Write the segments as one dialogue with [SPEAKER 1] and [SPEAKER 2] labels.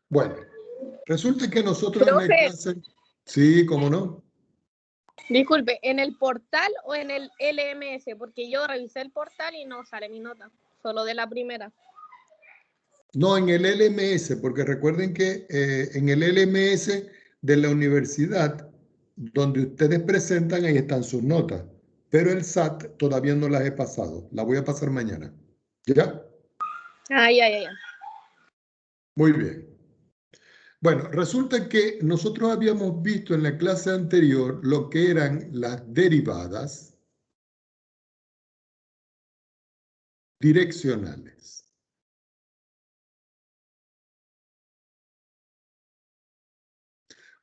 [SPEAKER 1] Bueno, resulta que nosotros en la
[SPEAKER 2] Profe,
[SPEAKER 1] clase... Sí, ¿cómo no?
[SPEAKER 2] disculpe, ¿en el portal o en el LMS? Porque yo revisé el portal y no sale mi nota, solo de la primera.
[SPEAKER 1] No, en el LMS, porque recuerden que en el LMS de la universidad, donde ustedes presentan, ahí están sus notas. Pero el SAT todavía no las he pasado. La voy a pasar mañana. ¿Ya?
[SPEAKER 2] Ah, ya.
[SPEAKER 1] Muy bien. Bueno, resulta que nosotros habíamos visto en la clase anterior lo que eran las derivadas direccionales.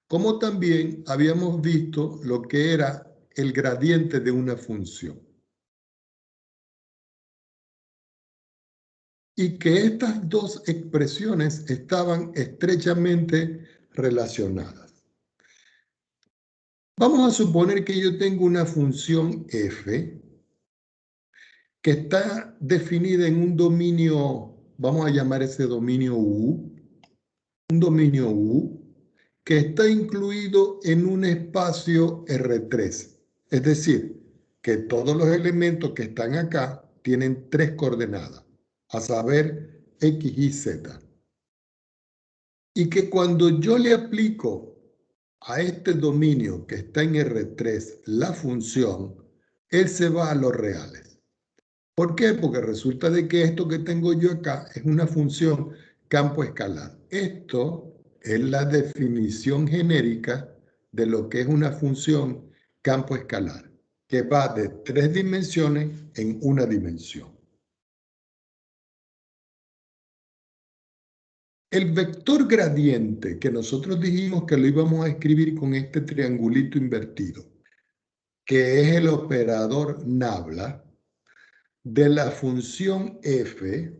[SPEAKER 1] Como también habíamos visto lo que era el gradiente de una función. Y que estas dos expresiones estaban estrechamente relacionadas. Vamos a suponer que yo tengo una función f que está definida en un dominio, vamos a llamar ese dominio U, un dominio U que está incluido en un espacio R3. Es decir, que todos los elementos que están acá tienen 3 coordenadas, a saber X, Y, Z. Y que cuando yo le aplico a este dominio que está en R3 la función, él se va a los reales. ¿Por qué? Porque resulta de que esto que tengo yo acá es una función campo escalar. Esto es la definición genérica de lo que es una función campo escalar, que va de 3 dimensiones en una dimensión. El vector gradiente, que nosotros dijimos que lo íbamos a escribir con este triangulito invertido, que es el operador nabla, de la función f,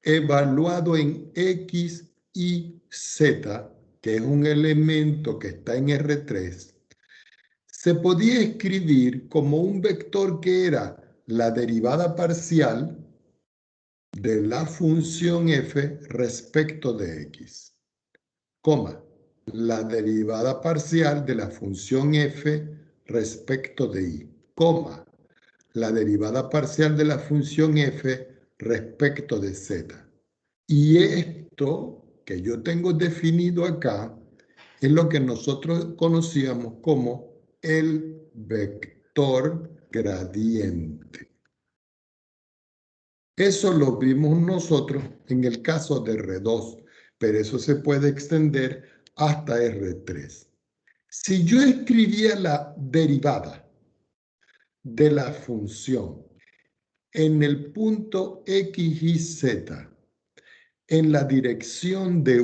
[SPEAKER 1] evaluado en X, Y, Z, que es un elemento que está en R3, se podía escribir como un vector que era la derivada parcial de la función f respecto de X, coma, la derivada parcial de la función f respecto de y, coma, la derivada parcial de la función f respecto de z. Y esto que yo tengo definido acá es lo que nosotros conocíamos como el vector gradiente. Eso lo vimos nosotros en el caso de R2, pero eso se puede extender hasta R3. Si yo escribía la derivada de la función en el punto X, Y, Z, en la dirección de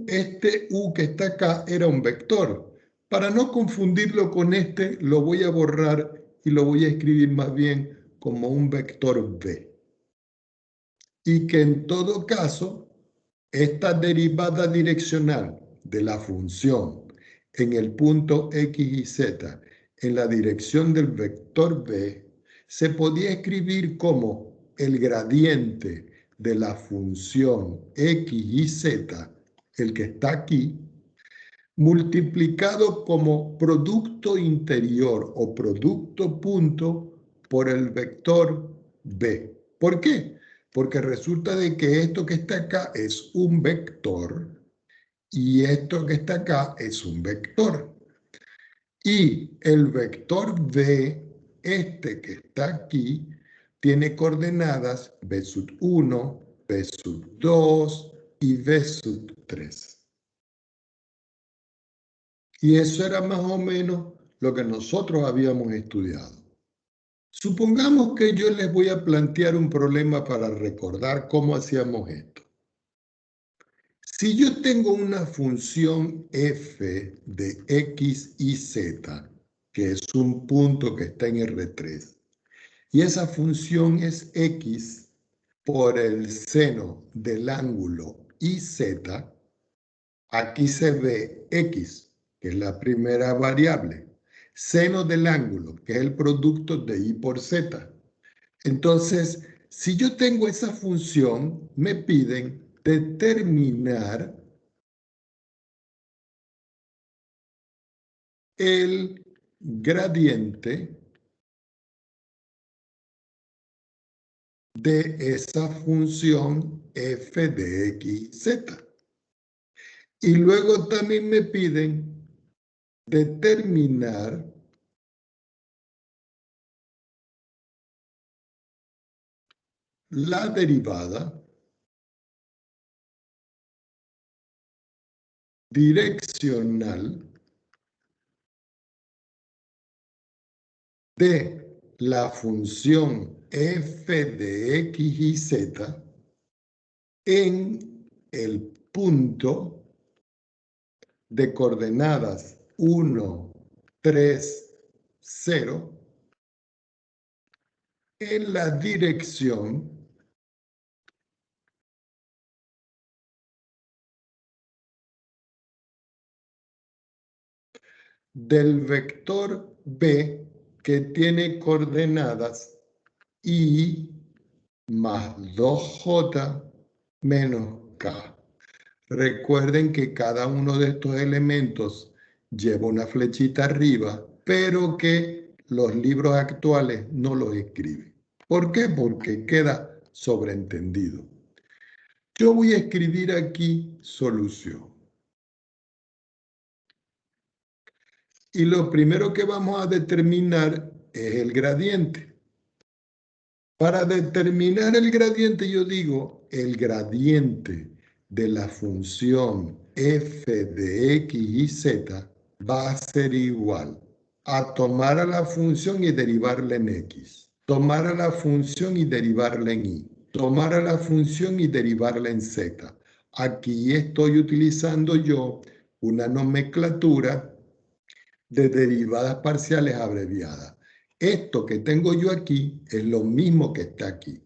[SPEAKER 1] este U que está acá era un vector. Para no confundirlo con este, lo voy a borrar y lo voy a escribir más bien como un vector V. Y que en todo caso, esta derivada direccional de la función en el punto X y Z en la dirección del vector V se podía escribir como el gradiente de la función X y Z, el que está aquí, multiplicado como producto interior o producto punto por el vector B. ¿Por qué? Porque resulta de que esto que está acá es un vector y esto que está acá es un vector. Y el vector B, este que está aquí, tiene coordenadas B sub 1, B sub 2 y B sub 3. Y eso era más o menos lo que nosotros habíamos estudiado. Supongamos que yo les voy a plantear un problema para recordar cómo hacíamos esto. Si yo tengo una función f de x y z, que es un punto que está en R3, y esa función es x por el seno del ángulo IZ, aquí se ve x, que es la primera variable, seno del ángulo, que es el producto de y por z. Entonces, Si yo tengo esa función, me piden determinar el gradiente de esa función f de x, z. Y luego también me piden determinar la derivada direccional de la función f de x y z en el punto de coordenadas 1, 3, 0 en la dirección del vector b que tiene coordenadas y más 2j menos k. Recuerden que cada uno de estos elementos lleva una flechita arriba, pero que los libros actuales no los escriben. ¿Por qué? Porque queda sobreentendido. Yo voy a escribir aquí solución. Y lo primero que vamos a determinar es el gradiente. Para determinar el gradiente, yo digo el gradiente de la función f de x y z va a ser igual a tomar a la función y derivarla en x, tomar a la función y derivarla en y, tomar a la función y derivarla en z. Aquí estoy utilizando yo una nomenclatura de derivadas parciales abreviadas. Esto que tengo yo aquí es lo mismo que está aquí.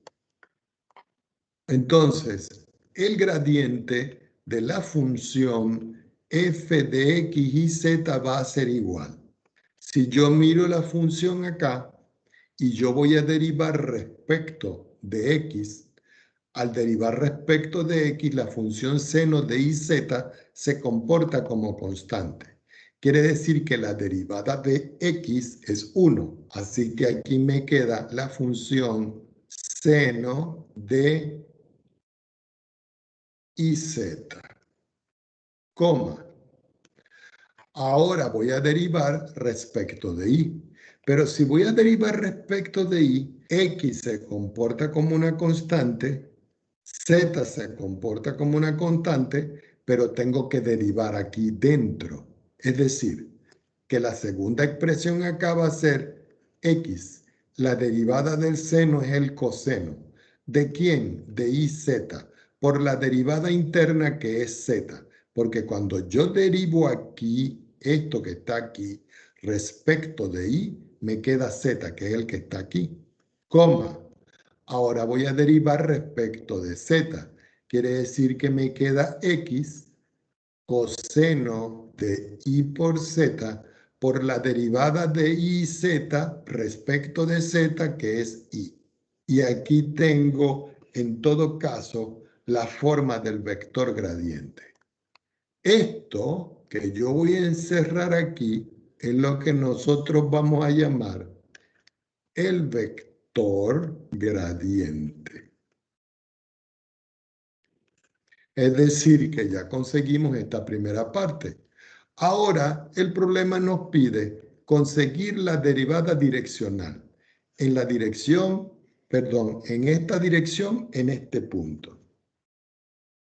[SPEAKER 1] Entonces, el gradiente de la función f de x y z va a ser igual. Si yo miro la función acá y yo voy a derivar respecto de x, al derivar respecto de x, la función seno de iz se comporta como constante. Quiere decir que la derivada de x es 1. Así que aquí me queda la función seno de iz, coma. Ahora voy a derivar respecto de y. Pero si voy a derivar respecto de y, x se comporta como una constante, z se comporta como una constante, pero tengo que derivar aquí dentro. Es decir, que la segunda expresión acá va a ser x. La derivada del seno es el coseno. ¿De quién? De iz. Por la derivada interna que es z. Porque cuando yo derivo aquí, esto que está aquí, respecto de y, me queda z, que es el que está aquí. Coma. Ahora voy a derivar respecto de z. Quiere decir que me queda x coseno de y por z por la derivada de y z respecto de z, que es y. Y aquí tengo, en todo caso, la forma del vector gradiente. Esto que yo voy a encerrar aquí es lo que nosotros vamos a llamar el vector gradiente. Es decir, que ya conseguimos esta primera parte. Ahora, el problema nos pide conseguir la derivada direccional en la dirección, perdón, en esta dirección, en este punto.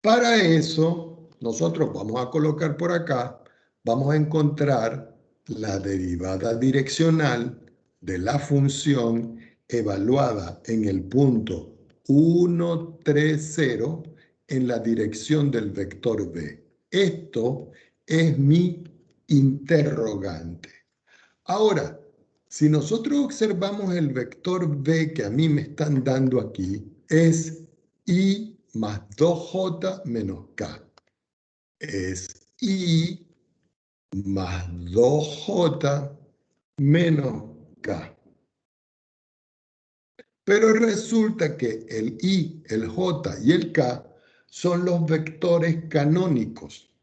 [SPEAKER 1] Para eso, nosotros vamos a colocar por acá, vamos a encontrar la derivada direccional de la función evaluada en el punto 1, 3, 0 en la dirección del vector b. Esto es mi interrogante. Ahora, si nosotros observamos el vector b que a mí me están dando aquí, es y más 2j menos k. Es y más 2j menos k. Pero resulta que el I, el J y el K son los vectores canónicos.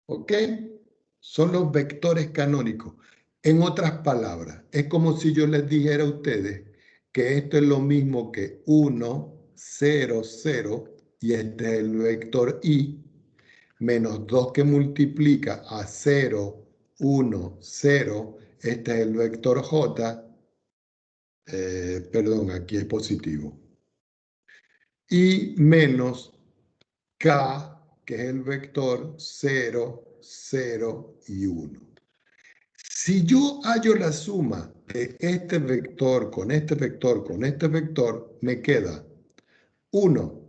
[SPEAKER 1] ¿Ok? Son los vectores canónicos. En otras palabras, es como si yo les dijera a ustedes que esto es lo mismo que 1, 0, 0, y este es el vector I, menos 2 que multiplica a 0, 1, 0, este es el vector J, perdón, aquí es positivo, y menos K, que es el vector 0, 0 y 1. Si yo hallo la suma de este vector con este vector con este vector, me queda 1,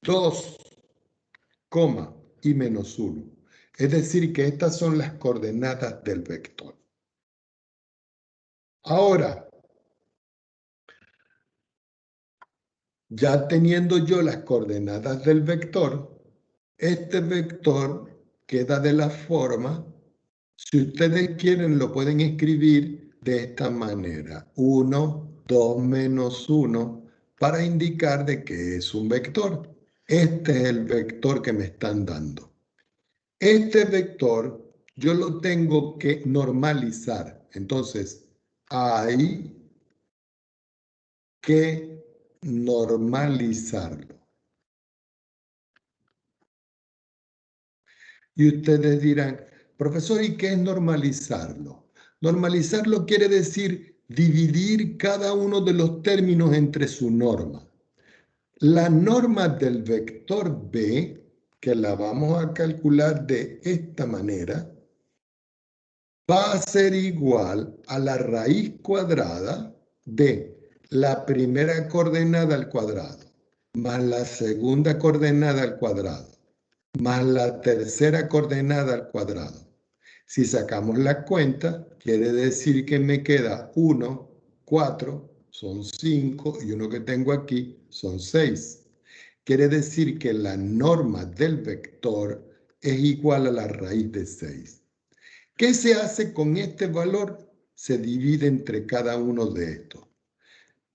[SPEAKER 1] 2, y menos 1. Es decir, que estas son las coordenadas del vector. Ahora, ya teniendo yo las coordenadas del vector, este vector queda de la forma, si ustedes quieren lo pueden escribir de esta manera, 1, 2 menos 1, para indicar de que es un vector. Este es el vector que me están dando. Este vector yo lo tengo que normalizar. Entonces, hay que normalizarlo. Y ustedes dirán, profesor, ¿y qué es normalizarlo? Normalizarlo quiere decir dividir cada uno de los términos entre su norma. La norma del vector B, que la vamos a calcular de esta manera, va a ser igual a la raíz cuadrada de la primera coordenada al cuadrado, más la segunda coordenada al cuadrado, más la tercera coordenada al cuadrado. Si sacamos la cuenta, quiere decir que me queda 1, 4, son 5, y uno que tengo aquí son 6. Quiere decir que la norma del vector es igual a la raíz de 6. ¿Qué se hace con este valor? Se divide entre cada uno de estos.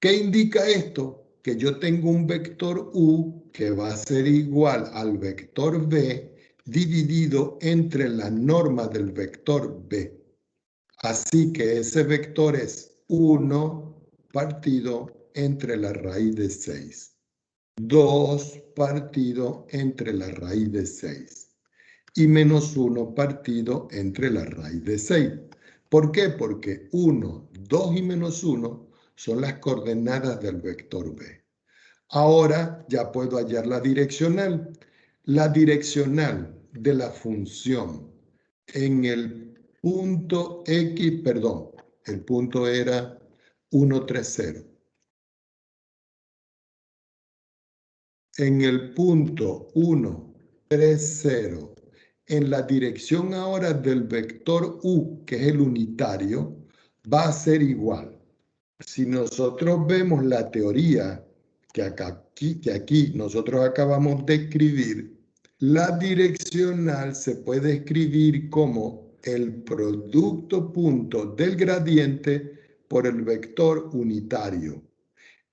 [SPEAKER 1] ¿Qué indica esto? Que yo tengo un vector U que va a ser igual al vector B dividido entre la norma del vector B. Así que ese vector es 1 partido entre la raíz de 6. 2 partido entre la raíz de 6. Y menos 1 partido entre la raíz de 6. ¿Por qué? Porque 1, 2 y menos 1 son las coordenadas del vector B. Ahora ya puedo hallar la direccional. La direccional de la función en el punto X, perdón, el punto era 1, 3, 0. En el punto 1, 3, 0, en la dirección ahora del vector U, que es el unitario, va a ser igual. Si nosotros vemos la teoría que aquí nosotros acabamos de escribir, la direccional se puede escribir como el producto punto del gradiente por el vector unitario.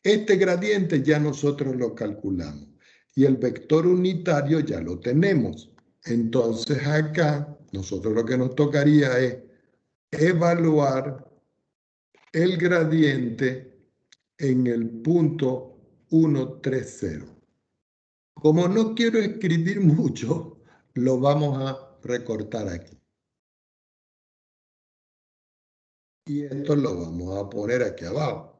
[SPEAKER 1] Este gradiente ya nosotros lo calculamos y el vector unitario ya lo tenemos. Entonces acá nosotros lo que nos tocaría es evaluar el gradiente en el punto 130. Como no quiero escribir mucho, lo vamos a recortar aquí. Y esto lo vamos a poner aquí abajo.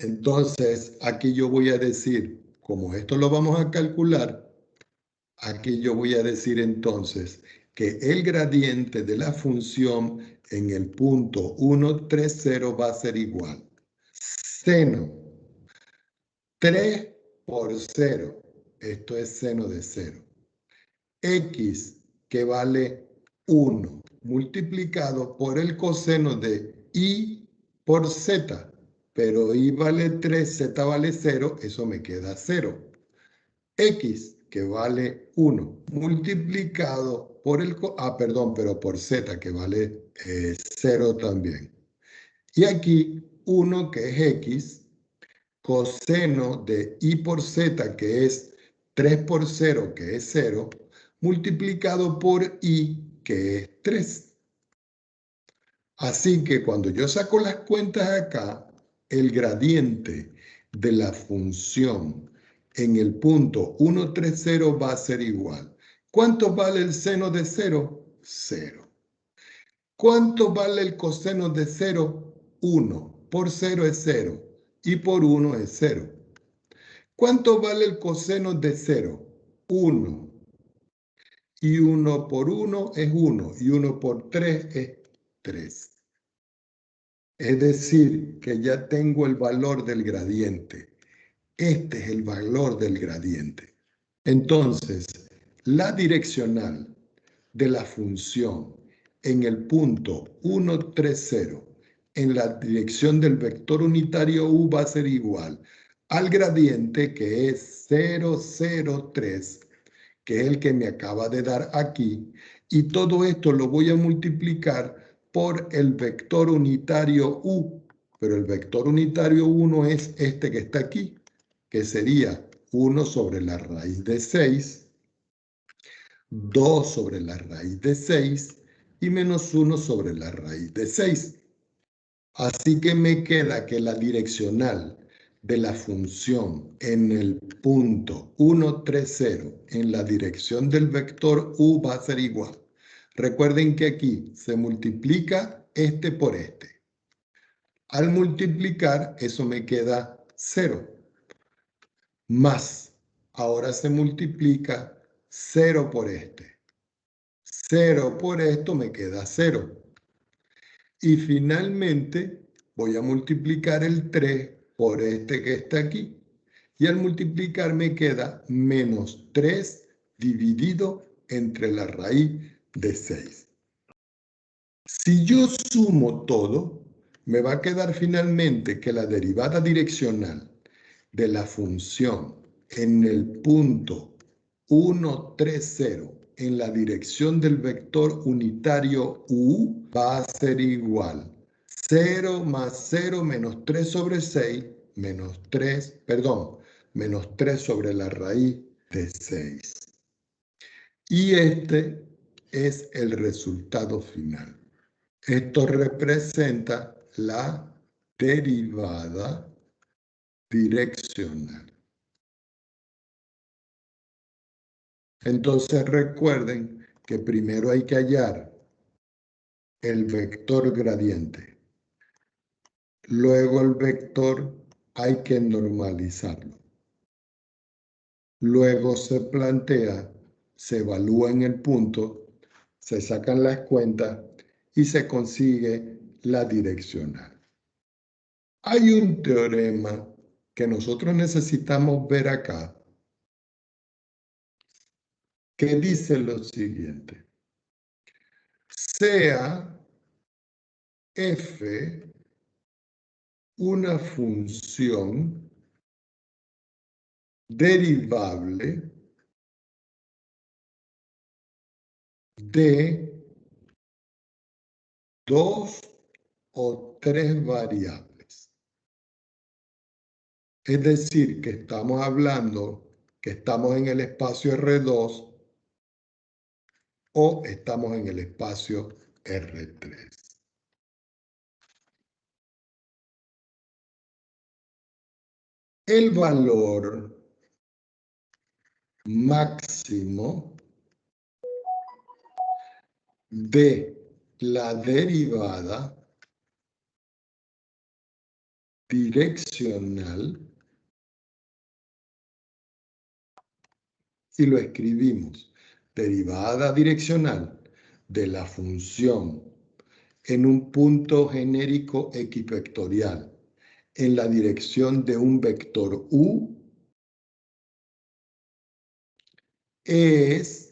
[SPEAKER 1] Entonces, aquí yo voy a decir, como esto lo vamos a calcular, aquí yo voy a decir entonces que el gradiente de la función en el punto 130 va a ser igual. Seno 3 por 0, esto es seno de 0. X, que vale 1, multiplicado por el coseno de Y por Z, pero Y vale 3, Z vale 0, eso me queda 0. X, que vale 1, multiplicado por pero por z, que vale 0 también. Y aquí 1, que es x, coseno de y por z, que es 3 por 0, que es 0, multiplicado por y, que es 3. Así que cuando yo saco las cuentas acá, el gradiente de la función en el punto 130 va a ser igual. ¿Cuánto vale el seno de 0? 0. ¿Cuánto vale el coseno de 0? 1. Por 0 es 0 y por 1 es 0. ¿Cuánto vale el coseno de 0? 1. Y 1 por 1 es 1 y 1 por 3 es 3. Es decir, que ya tengo el valor del gradiente. Este es el valor del gradiente. Entonces, la direccional de la función en el punto 130 en la dirección del vector unitario u va a ser igual al gradiente, que es 003, que es el que me acaba de dar aquí, y todo esto lo voy a multiplicar por el vector unitario u, pero el vector unitario 1 es este que está aquí, que sería 1 sobre la raíz de 6, 2 sobre la raíz de 6 y menos 1 sobre la raíz de 6. Así que me queda que la direccional de la función en el punto 130 en la dirección del vector u va a ser igual. Recuerden que aquí se multiplica este por este. Al multiplicar, eso me queda 0. Más, ahora se multiplica 0 por este. 0 por esto me queda 0. Y finalmente voy a multiplicar el 3 por este que está aquí. Y al multiplicar me queda menos 3 dividido entre la raíz de 6. Si yo sumo todo, me va a quedar finalmente que la derivada direccional de la función en el punto 130 en la dirección del vector unitario u va a ser igual 0 más 0 menos 3 sobre 6 menos 3 sobre la raíz de 6. Y este es el resultado final. Esto representa la derivada direccional. Entonces recuerden que primero hay que hallar el vector gradiente. Luego el vector hay que normalizarlo. Luego se plantea, se evalúa en el punto, se sacan las cuentas y se consigue la direccional. Hay un teorema que nosotros necesitamos ver acá que dice lo siguiente. Sea f una función derivable de 2 o 3 variables. Es decir, que estamos hablando que estamos en el espacio R2 o estamos en el espacio R3. El valor máximo de la derivada direccional, y lo escribimos, derivada direccional de la función en un punto genérico equivectorial en la dirección de un vector u es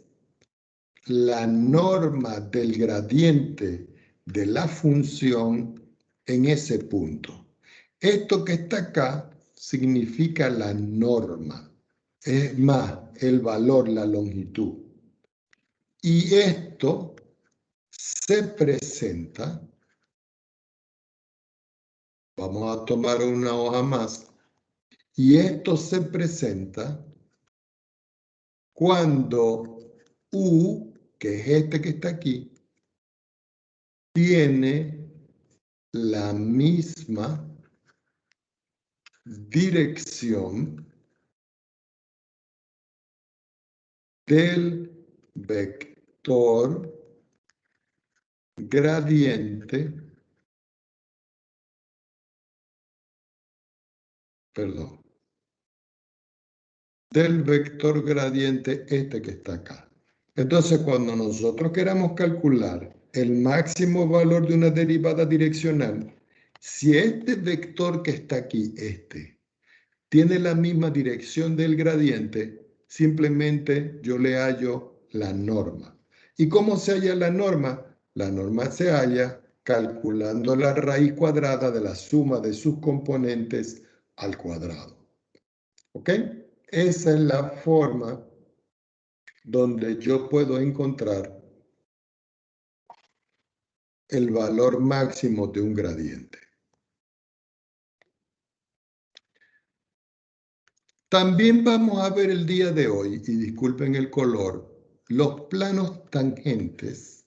[SPEAKER 1] la norma del gradiente de la función en ese punto. Esto que está acá significa la norma. es más el valor, la longitud. Y esto se presenta, vamos a tomar una hoja más, y esto se presenta cuando U, que es este que está aquí, tiene la misma dirección del vector gradiente, perdón, del vector gradiente este que está acá. Entonces, cuando nosotros queramos calcular el máximo valor de una derivada direccional, si este vector que está aquí, este, tiene la misma dirección del gradiente, simplemente yo le hallo la norma. ¿Y cómo se halla la norma? La norma se halla calculando la raíz cuadrada de la suma de sus componentes al cuadrado. ¿Ok? Esa es la forma donde yo puedo encontrar el valor máximo de un gradiente. También vamos a ver el día de hoy, y disculpen el color, los planos tangentes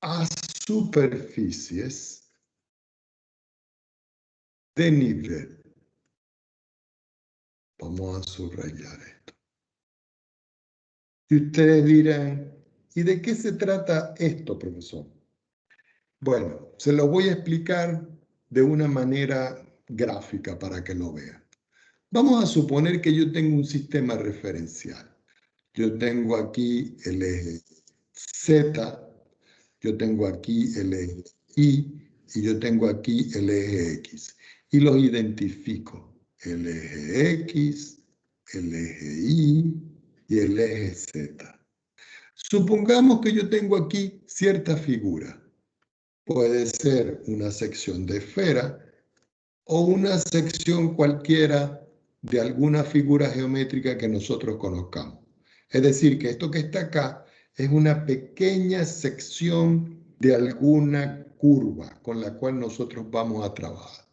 [SPEAKER 1] a superficies de nivel. Vamos a subrayar esto. Y ustedes dirán, ¿y de qué se trata esto, profesor? Bueno, se lo voy a explicar de una manera gráfica para que lo vean. Vamos a suponer que yo tengo un sistema referencial. Yo tengo aquí el eje Z, yo tengo aquí el eje Y y yo tengo aquí el eje X. Y los identifico. El eje X, el eje Y y el eje Z. Supongamos que yo tengo aquí cierta figura. Puede ser una sección de esfera o una sección cualquiera de alguna figura geométrica que nosotros conozcamos. Es decir, que esto que está acá es una pequeña sección de alguna curva con la cual nosotros vamos a trabajar.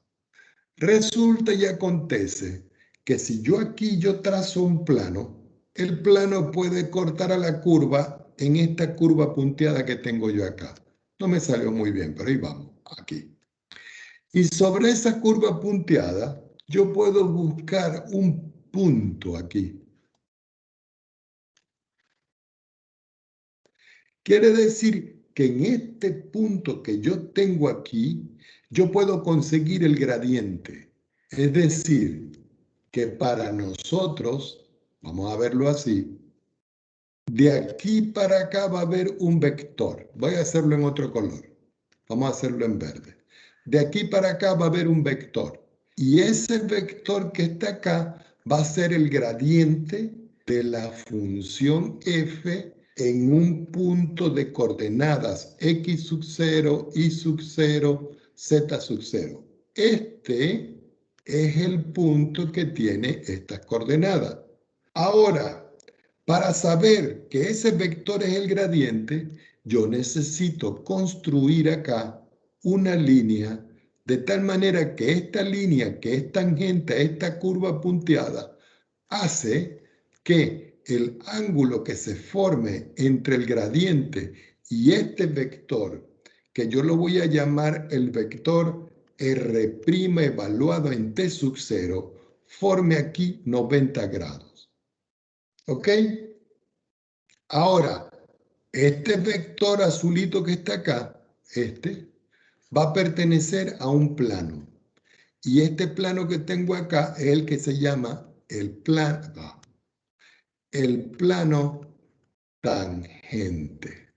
[SPEAKER 1] Resulta y acontece que si yo aquí trazo un plano, el plano puede cortar a la curva en esta curva punteada que tengo yo acá. No me salió muy bien, pero ahí vamos, aquí. Y sobre esa curva punteada, yo puedo buscar un punto aquí. Quiere decir que en este punto que yo tengo aquí, yo puedo conseguir el gradiente. Es decir, que para nosotros, vamos a verlo así, de aquí para acá va a haber un vector. Voy a hacerlo en otro color. Vamos a hacerlo en verde. De aquí para acá va a haber un vector. Y ese vector que está acá va a ser el gradiente de la función f en un punto de coordenadas x sub 0, y sub 0, z sub 0. Este es el punto que tiene estas coordenadas. Ahora, para saber que ese vector es el gradiente, yo necesito construir acá una línea de tal manera que esta línea que es tangente a esta curva punteada hace que el ángulo que se forme entre el gradiente y este vector, que yo lo voy a llamar el vector R' evaluado en T sub 0, forme aquí 90 grados. ¿Ok? Ahora, este vector azulito que está acá, este, va a pertenecer a un plano. Y este plano que tengo acá es el que se llama el plano tangente.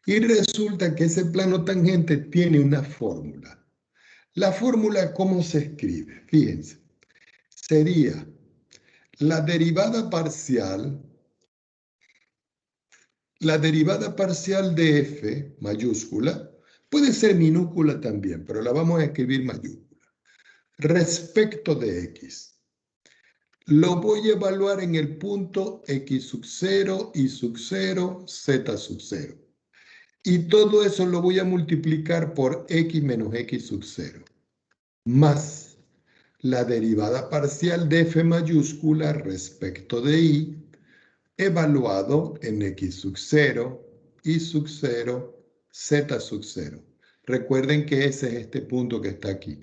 [SPEAKER 1] Y resulta que ese plano tangente tiene una fórmula. La fórmula, ¿cómo se escribe? Fíjense, sería la derivada parcial de f mayúscula, puede ser minúscula también, pero la vamos a escribir mayúscula, respecto de x. lo voy a evaluar en el punto x sub 0, y sub 0, z sub 0. Y todo eso lo voy a multiplicar por x menos x sub 0, más la derivada parcial de f mayúscula respecto de y, evaluado en x sub 0, y sub 0, z sub 0. Recuerden que ese es este punto que está aquí.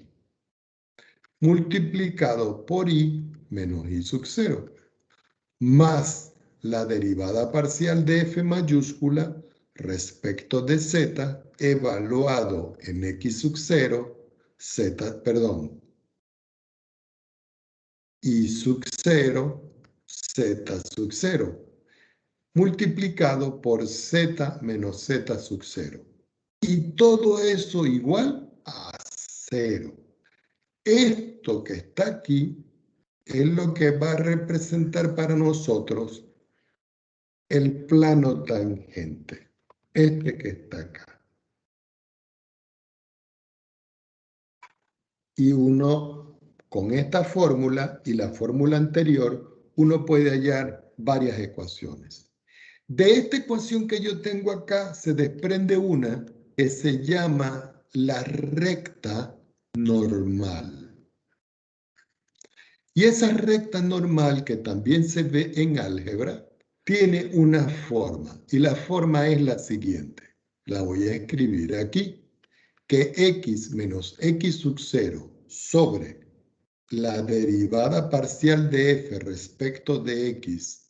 [SPEAKER 1] Multiplicado por y menos y sub 0, más la derivada parcial de f mayúscula respecto de z, evaluado en x sub 0, y sub 0, z sub 0, multiplicado por z menos z sub 0. Y todo eso igual a 0. Esto que está aquí es lo que va a representar para nosotros el plano tangente, este que está acá. Y uno, con esta fórmula y la fórmula anterior, uno puede hallar varias ecuaciones. De esta ecuación que yo tengo acá se desprende una que se llama la recta normal. Y esa recta normal, que también se ve en álgebra, tiene una forma. Y la forma es la siguiente. La voy a escribir aquí. Que x menos x sub 0 sobre la derivada parcial de f respecto de x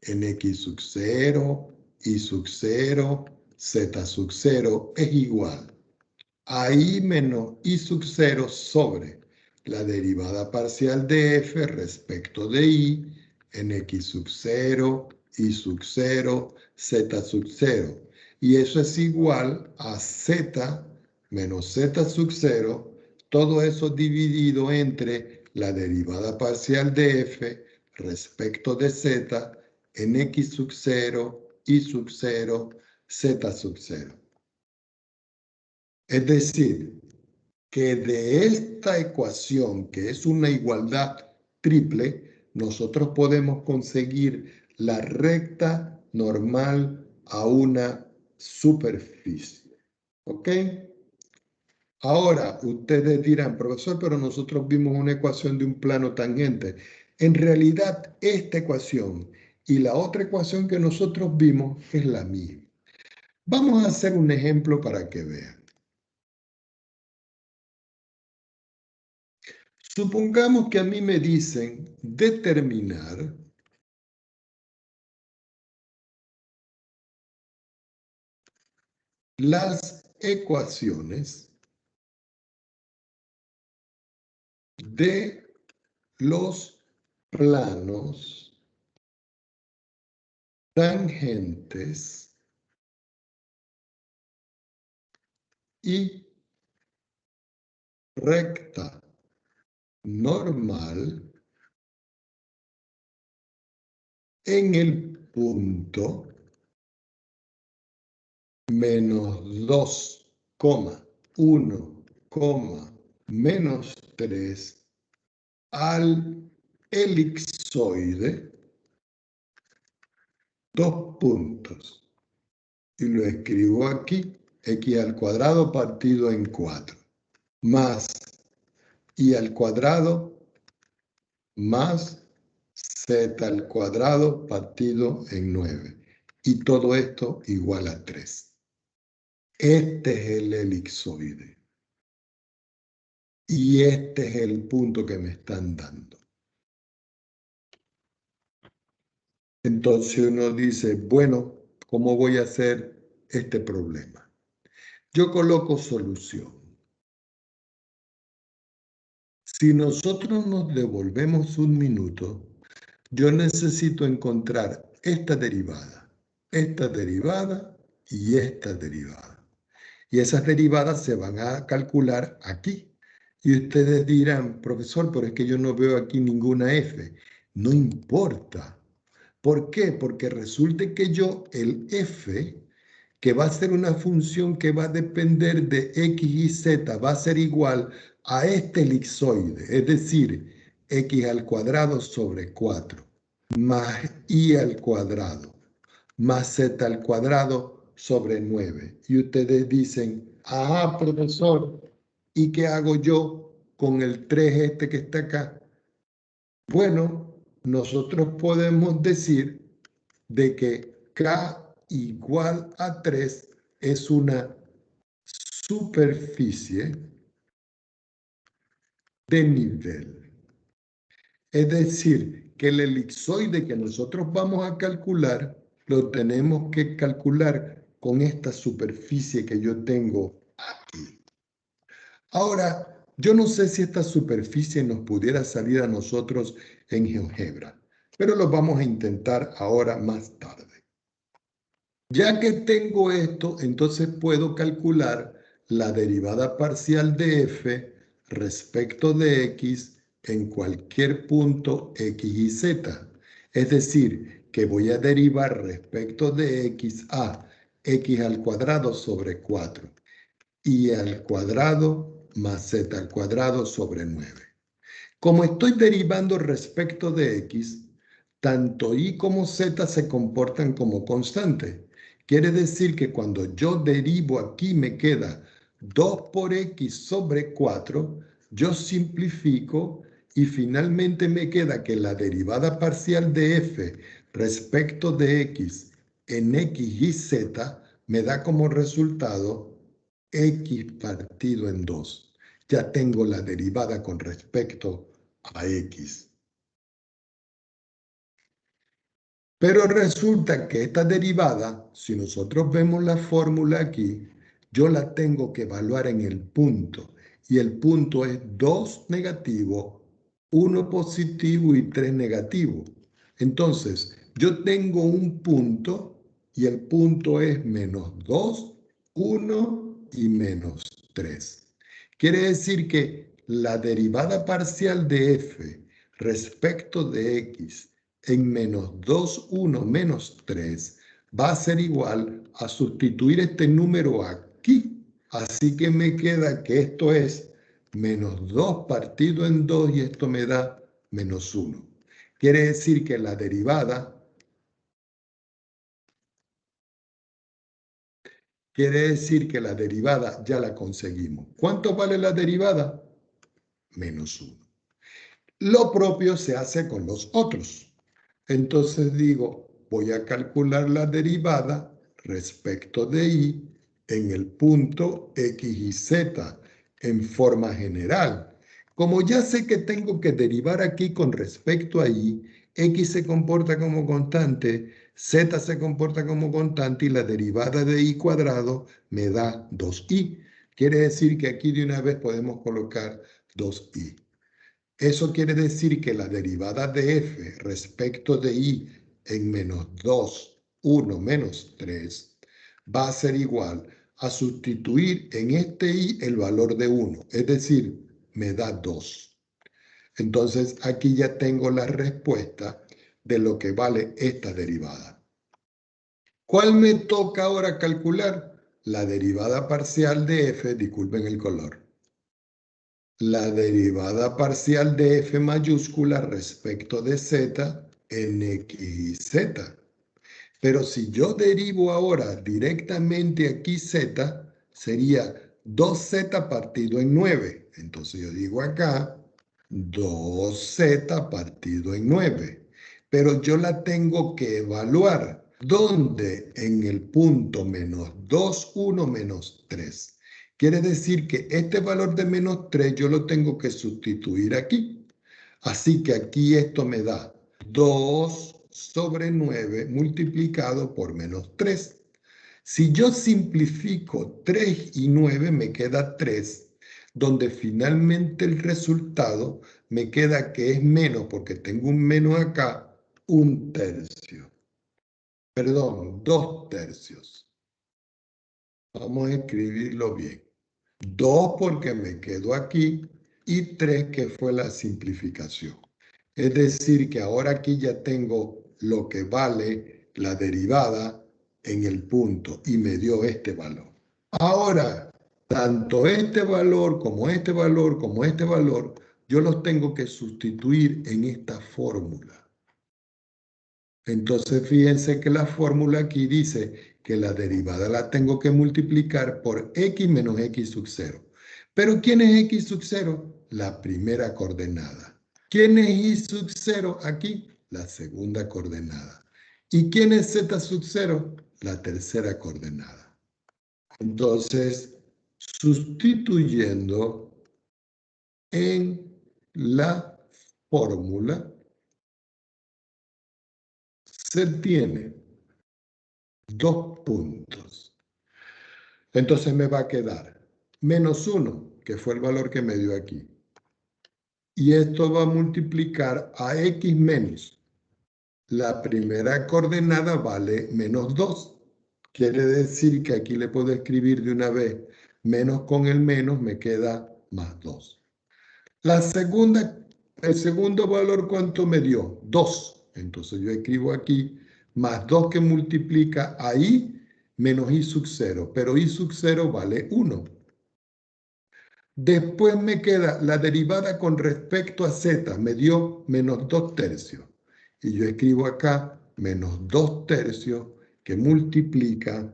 [SPEAKER 1] en x sub 0, y sub 0, z sub 0 es igual a y menos y sub 0 sobre la derivada parcial de f respecto de y en x sub 0, y sub 0, z sub 0. Y eso es igual a z menos z sub 0, todo eso dividido entre la derivada parcial de f respecto de z en x sub 0, y sub 0, z sub 0. Es decir, que de esta ecuación, que es una igualdad triple, nosotros podemos conseguir la recta normal a una superficie. ¿Ok? Ahora, ustedes dirán, profesor, pero nosotros vimos una ecuación de un plano tangente. En realidad, esta ecuación y la otra ecuación que nosotros vimos es la misma. Vamos a hacer un ejemplo para que vean. Supongamos que a mí me dicen determinar las ecuaciones de los planos tangentes y recta normal en el punto menos 2,1, menos 3 al elipsoide, dos puntos. Y lo escribo aquí, x al cuadrado partido en 4, más y al cuadrado más z al cuadrado partido en 9. Y todo esto igual a 3. Este es el elipsoide. Y este es el punto que me están dando. Entonces uno dice, bueno, ¿cómo voy a hacer este problema? Yo coloco solución. Si nosotros nos devolvemos un minuto, yo necesito encontrar esta derivada y esta derivada. Y esas derivadas se van a calcular aquí. Y ustedes dirán, profesor, pero es que yo no veo aquí ninguna f. No importa. ¿Por qué? Porque resulta que yo, el f, que va a ser una función que va a depender de x y z, va a ser igual a este elipsoide. Es decir, x al cuadrado sobre 4 más y al cuadrado más z al cuadrado sobre 9. Y ustedes dicen, ajá, profesor, ¿y qué hago yo con el 3 este que está acá? Bueno, nosotros podemos decir de que K igual a 3 es una superficie de nivel. Es decir, que el elipsoide que nosotros vamos a calcular, lo tenemos que calcular con esta superficie que yo tengo aquí. Ahora, yo no sé si esta superficie nos pudiera salir a nosotros en GeoGebra, pero lo vamos a intentar ahora más tarde. Ya que tengo esto, entonces puedo calcular la derivada parcial de f respecto de x en cualquier punto x y z. Es decir, que voy a derivar respecto de x a x al cuadrado sobre 4 y al cuadrado más z al cuadrado sobre 9. Como estoy derivando respecto de x, tanto y como z se comportan como constantes. Quiere decir que cuando yo derivo aquí me queda 2 por x sobre 4, yo simplifico y finalmente me queda que la derivada parcial de f respecto de x en x y z me da como resultado x partido en 2. Ya tengo la derivada con respecto a x. Pero resulta que esta derivada, si nosotros vemos la fórmula aquí, yo la tengo que evaluar en el punto. Y el punto es 2 negativo, 1 positivo y 3 negativo. Entonces, yo tengo un punto y el punto es menos 2, 1 y menos 3. Quiere decir que la derivada parcial de f respecto de x en menos 2, 1, menos 3 va a ser igual a sustituir este número aquí. Así que me queda que esto es menos 2 partido en 2 y esto me da menos 1. Quiere decir que la derivada ya la conseguimos. ¿Cuánto vale la derivada? Menos 1. Lo propio se hace con los otros. Entonces digo, voy a calcular la derivada respecto de y en el punto x y z en forma general. Como ya sé que tengo que derivar aquí con respecto a y, x se comporta como constante, z se comporta como constante y la derivada de y cuadrado me da 2y. Quiere decir que aquí de una vez podemos colocar 2y. Eso quiere decir que la derivada de f respecto de y en menos 2, 1, menos 3 va a ser igual a sustituir en este y el valor de 1, es decir, me da 2. Entonces aquí ya tengo la respuesta de lo que vale esta derivada. ¿Cuál me toca ahora calcular? La derivada parcial de f, disculpen el color. La derivada parcial de f mayúscula respecto de z en x y z. Pero si yo derivo ahora directamente aquí z, sería 2z partido en 9. Entonces yo digo acá 2z partido en 9. Pero yo la tengo que evaluar. ¿Dónde? En el punto menos 2, 1, menos 3. Quiere decir que este valor de menos 3 yo lo tengo que sustituir aquí. Así que aquí esto me da 2 sobre 9 multiplicado por menos 3. Si yo simplifico 3 y 9 me queda 3, donde finalmente el resultado me queda que es menos, porque tengo un menos acá, 1/3. Perdón, 2/3. Vamos a escribirlo bien. 2 porque me quedo aquí y 3 que fue la simplificación. Es decir, que ahora aquí ya tengo lo que vale la derivada en el punto y me dio este valor. Ahora, tanto este valor como este valor como este valor yo los tengo que sustituir en esta fórmula. Entonces, fíjense que la fórmula aquí dice que la derivada la tengo que multiplicar por x menos x sub 0. ¿Pero quién es x sub 0? La primera coordenada. ¿Quién es y sub 0 aquí? La segunda coordenada. ¿Y quién es z sub 0? La tercera coordenada. Entonces, sustituyendo en la fórmula, se tiene 2 puntos. Entonces me va a quedar menos 1, que fue el valor que me dio aquí. Y esto va a multiplicar a x menos. La primera coordenada vale menos 2. Quiere decir que aquí le puedo escribir de una vez menos con el menos, me queda más 2. La segunda, el segundo valor, ¿cuánto me dio? 2. Entonces yo escribo aquí más 2 que multiplica a y menos y sub 0. Pero y sub 0 vale 1. Después me queda la derivada con respecto a z. Me dio menos 2 tercios. Y yo escribo acá menos 2 tercios que multiplica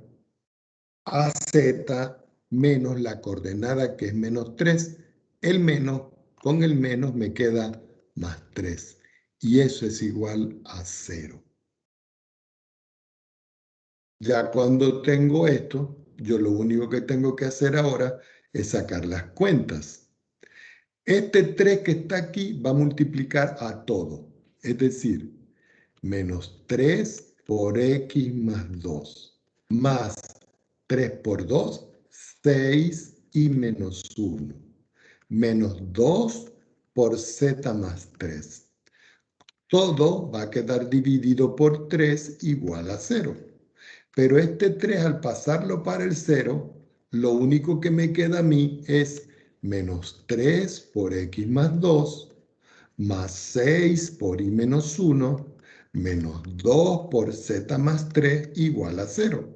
[SPEAKER 1] a z menos la coordenada que es menos 3. El menos, con el menos me queda más 3. Y eso es igual a 0. Ya cuando tengo esto, yo lo único que tengo que hacer ahora es sacar las cuentas. Este 3 que está aquí va a multiplicar a todo. Es decir, menos 3 por x más 2. Más 3 por 2, 6 y menos 1. Menos 2 por z más 3. Todo va a quedar dividido por 3 igual a 0. Pero este 3 al pasarlo para el 0, lo único que me queda a mí es menos 3 por x más 2, más 6 por y menos 1, menos 2 por z más 3 igual a 0.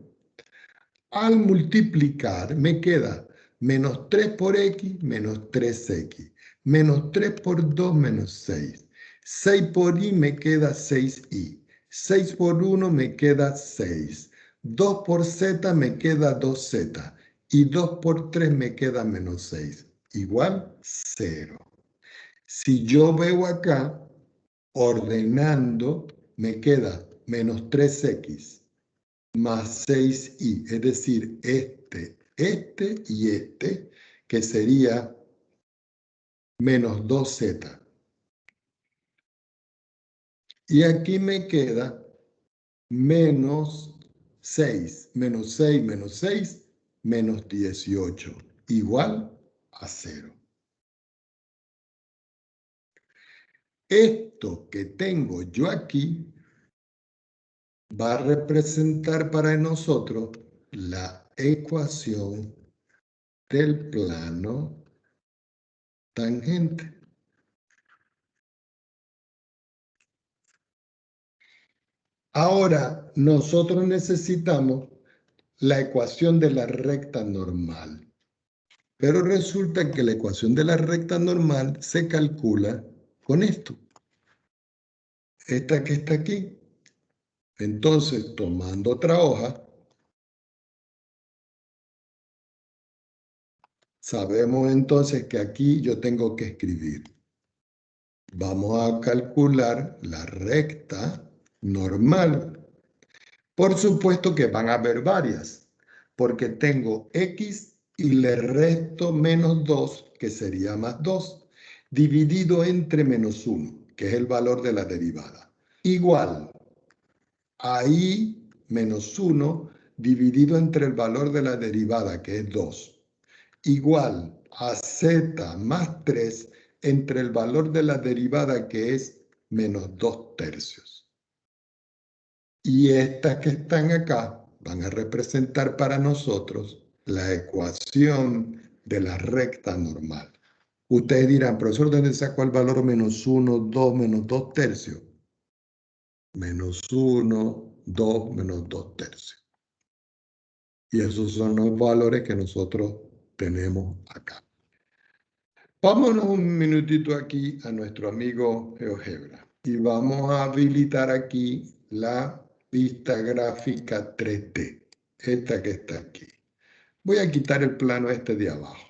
[SPEAKER 1] Al multiplicar me queda menos 3 por x menos 3x, menos 3 por 2 menos 6. 6 por y me queda 6y. 6 por 1 me queda 6. 2 por z me queda 2z. Y 2 por 3 me queda menos 6. Igual 0. Si yo veo acá, ordenando, me queda menos 3x más 6y, es decir, este y este, que sería menos 2z. Y aquí me queda menos 6, menos 6, menos 6, menos 18, igual a 0. Esto que tengo yo aquí va a representar para nosotros la ecuación del plano tangente. Ahora, nosotros necesitamos la ecuación de la recta normal. Pero resulta que la ecuación de la recta normal se calcula con esto. Esta que está aquí. Entonces, tomando otra hoja, sabemos entonces que aquí yo tengo que escribir. Vamos a calcular la recta normal. Por supuesto que van a haber varias, porque tengo x y le resto menos 2, que sería más 2, dividido entre menos 1, que es el valor de la derivada. Igual a y menos 1 dividido entre el valor de la derivada, que es 2. Igual a z más 3 entre el valor de la derivada, que es menos 2 tercios. Y estas que están acá van a representar para nosotros la ecuación de la recta normal. Ustedes dirán, profesor, ¿de dónde sacó el valor menos 1, 2, menos 2 tercios? Menos 1, 2, menos 2 tercios. Y esos son los valores que nosotros tenemos acá. Vámonos un minutito aquí a nuestro amigo GeoGebra y vamos a habilitar aquí la vista gráfica 3D, esta que está aquí. Voy a quitar el plano este de abajo.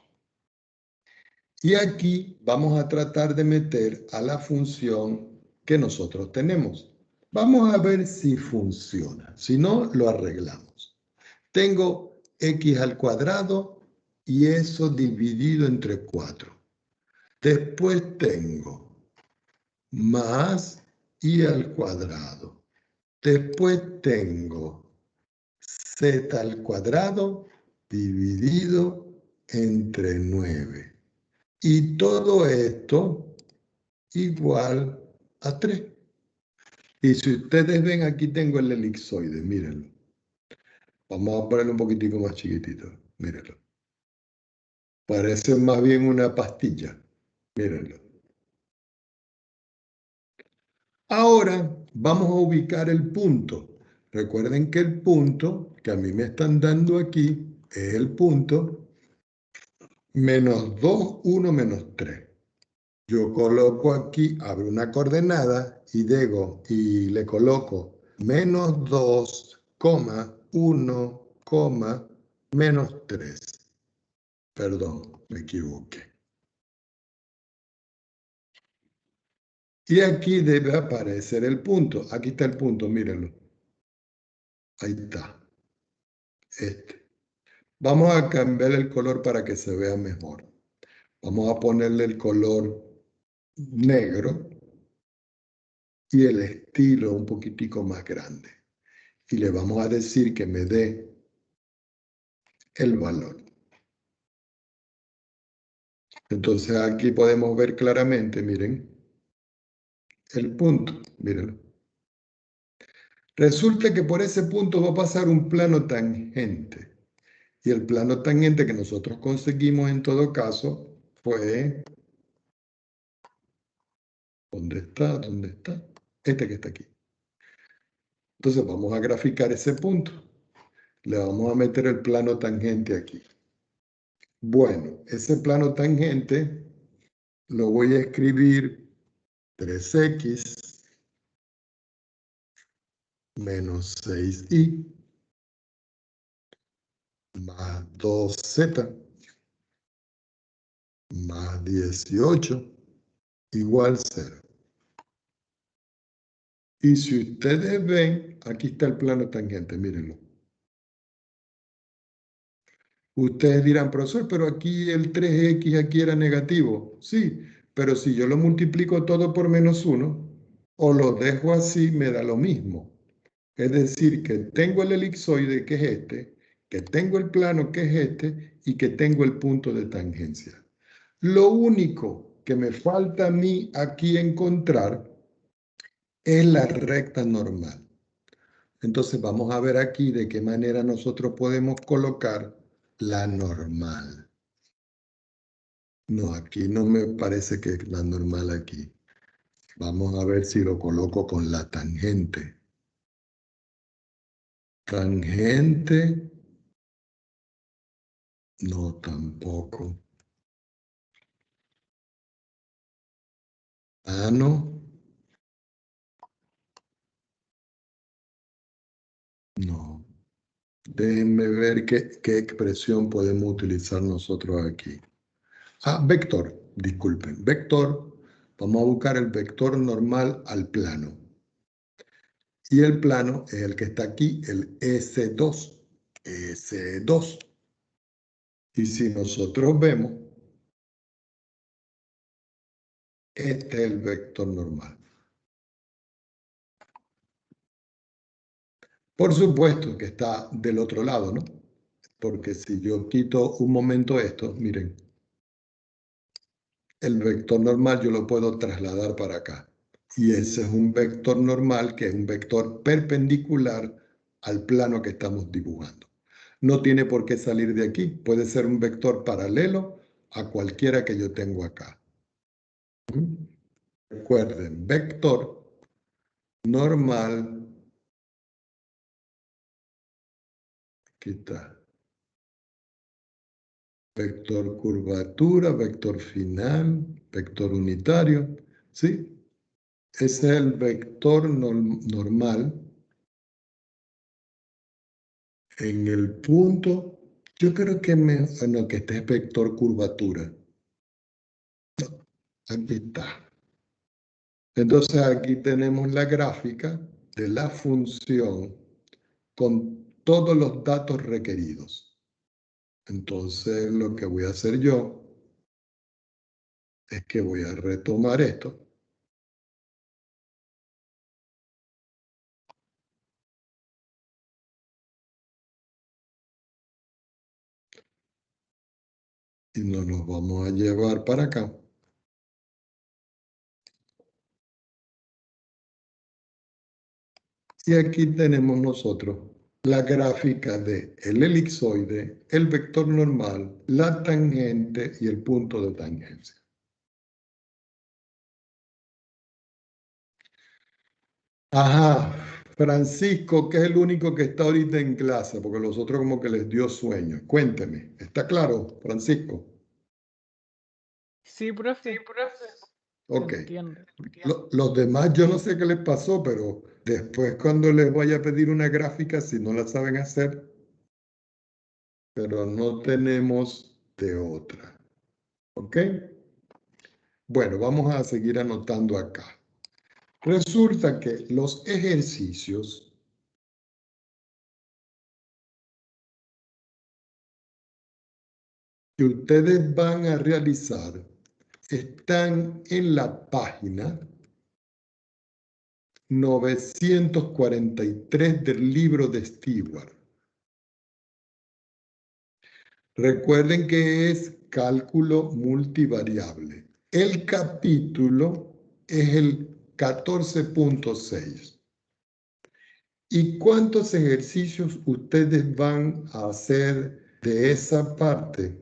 [SPEAKER 1] Y aquí vamos a tratar de meter a la función que nosotros tenemos. Vamos a ver si funciona. Si no, lo arreglamos. Tengo x al cuadrado y eso dividido entre 4. Después tengo más y al cuadrado. Después tengo z al cuadrado dividido entre 9. Y todo esto igual a 3. Y si ustedes ven, aquí tengo el elipsoide, mírenlo. Vamos a ponerlo un poquitico más chiquitito, mírenlo. Parece más bien una pastilla, mírenlo. Ahora vamos a ubicar el punto. Recuerden que el punto que a mí me están dando aquí es el punto menos 2, 1, menos 3. Yo coloco aquí, abro una coordenada y le coloco menos 2, 1, menos 3. Perdón, me equivoqué. Y aquí debe aparecer el punto. Aquí está el punto, mírenlo. Ahí está. Este. Vamos a cambiar el color para que se vea mejor. Vamos a ponerle el color negro y el estilo un poquitico más grande. Y le vamos a decir que me dé el valor. Entonces aquí podemos ver claramente, miren, el punto, mírenlo. Resulta que por ese punto va a pasar un plano tangente. Y el plano tangente que nosotros conseguimos en todo caso fue... ¿Dónde está? ¿Dónde está? Este que está aquí. Entonces vamos a graficar ese punto. Le vamos a meter el plano tangente aquí. Bueno, ese plano tangente lo voy a escribir 3x menos 6y más 2z más 18 igual 0. Y si ustedes ven, aquí está el plano tangente, mírenlo. Ustedes dirán, profesor, pero aquí el 3x aquí era negativo. Sí, pero si yo lo multiplico todo por menos 1, o lo dejo así, me da lo mismo. Es decir, que tengo el elipsoide, que es este, que tengo el plano, que es este, y que tengo el punto de tangencia. Lo único que me falta a mí aquí encontrar es la recta normal. Entonces vamos a ver aquí de qué manera nosotros podemos colocar la normal. No, aquí no me parece que es la normal aquí. Vamos a ver si lo coloco con la tangente. Tangente. No, tampoco. Plano. No. Déjenme ver qué expresión podemos utilizar nosotros aquí. Ah, vector. Disculpen. Vector. Vamos a buscar el vector normal al plano. Y el plano es el que está aquí, el S2. S2. Y si nosotros vemos, este es el vector normal. Por supuesto que está del otro lado, ¿no? Porque si yo quito un momento esto, miren, el vector normal yo lo puedo trasladar para acá. Y ese es un vector normal que es un vector perpendicular al plano que estamos dibujando. No tiene por qué salir de aquí. Puede ser un vector paralelo a cualquiera que yo tengo acá. Recuerden, vector normal, aquí está, Vector curvatura, vector final, vector unitario, ¿sí? Ese es el vector normal en el punto. Yo creo que bueno, que este es vector curvatura. Aquí está. Entonces aquí tenemos la gráfica de la función con todos los datos requeridos. Entonces lo que voy a hacer yo es que voy a retomar esto. Y nos los vamos a llevar para acá. Y aquí tenemos nosotros la gráfica de el elipsoide, el vector normal, la tangente y el punto de tangencia. Ajá, Francisco, que es el único que está ahorita en clase, porque los otros como que les dio sueño. Cuénteme, ¿está claro, Francisco?
[SPEAKER 3] Sí, profe.
[SPEAKER 1] Ok.
[SPEAKER 3] Entiendo.
[SPEAKER 1] Los demás yo no sé qué les pasó, pero después cuando les vaya a pedir una gráfica, si no la saben hacer, pero no tenemos de otra. ¿Ok? Bueno, vamos a seguir anotando acá. Resulta que los ejercicios que ustedes van a realizar están en la página 943 del libro de Stewart. Recuerden que es cálculo multivariable. El capítulo es el 14.6. ¿Y cuántos ejercicios ustedes van a hacer de esa parte?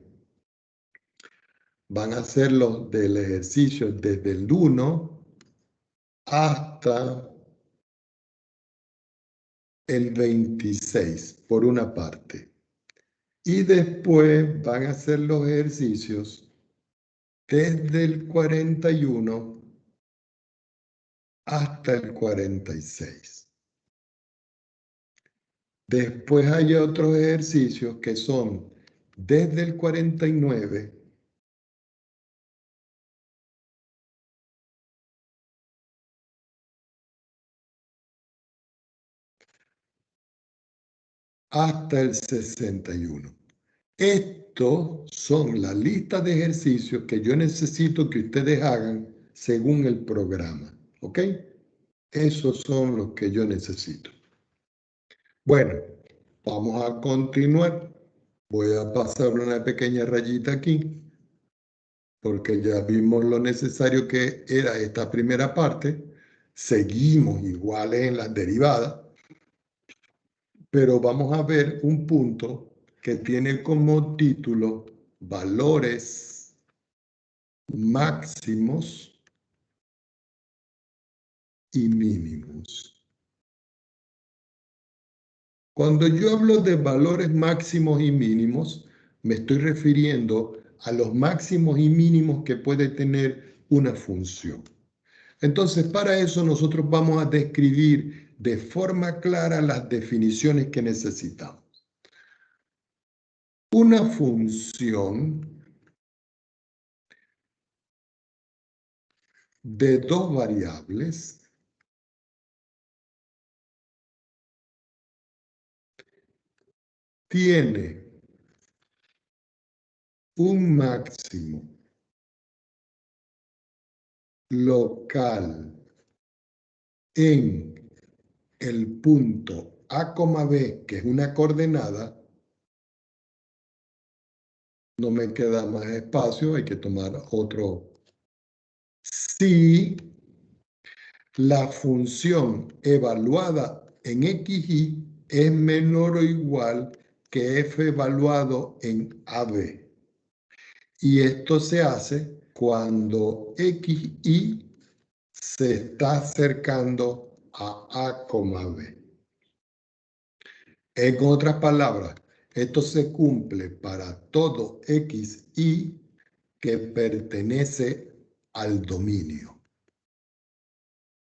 [SPEAKER 1] Van a hacer los del ejercicio desde el 1 hasta el 26, por una parte. Y después van a hacer los ejercicios desde el 41 hasta el 46. Después hay otros ejercicios que son desde el 49 hasta el 61. Estos son la lista de ejercicios que yo necesito que ustedes hagan según el programa. ¿Ok? Esos son los que yo necesito. Bueno, vamos a continuar. Voy a pasar una pequeña rayita aquí, porque ya vimos lo necesario que era esta primera parte. Seguimos iguales en las derivadas, pero vamos a ver un punto que tiene como título valores máximos y mínimos. Cuando yo hablo de valores máximos y mínimos, me estoy refiriendo a los máximos y mínimos que puede tener una función. Entonces, para eso nosotros vamos a describir de forma clara las definiciones que necesitamos. Una función de dos variables tiene un máximo local en el punto A, B, que es una coordenada. No me queda más espacio, hay que tomar otro. Si la función evaluada en XY es menor o igual que f evaluado en AB. Y esto se hace cuando XY se está acercando a B. En otras palabras, Esto se cumple para todo xy que pertenece al dominio